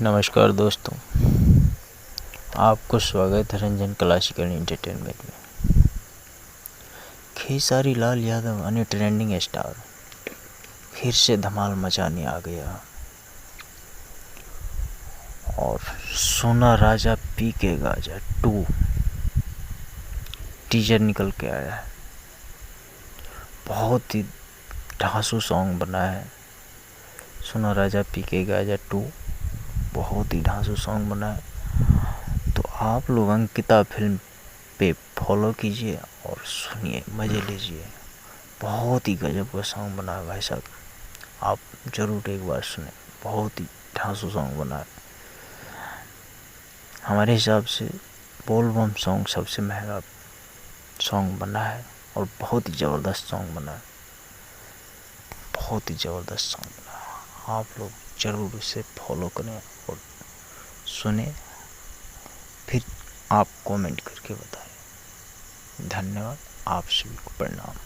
नमस्कार दोस्तों, आपको स्वागत है रंजन क्लासिकल एंटरटेनमेंट में। खेसारी लाल यादव अन्य ट्रेंडिंग स्टार फिर से धमाल मचाने आ गया और सोना राजा पी के गाजा 2 टीजर निकल के आया है। बहुत ही ढांसू सॉन्ग बना है। सोना राजा पी के गाजा 2 बहुत ही ढांसू सॉन्ग बना है। तो आप लोग अंकिता फिल्म पे फॉलो कीजिए और सुनिए, मज़े लीजिए। बहुत ही गजब का सॉन्ग बना है भाई साहब, आप ज़रूर एक बार सुने। बहुत ही ढांसू सॉन्ग बना है। हमारे हिसाब से बोलबम सॉन्ग सबसे महंगा सॉन्ग बना है और बहुत ही ज़बरदस्त सॉन्ग बना है। बहुत ही ज़बरदस्त सॉन्ग बना है। आप लोग ज़रूर इसे फॉलो करें और सुने, फिर आप कमेंट करके बताएं। धन्यवाद, आप सभी को प्रणाम।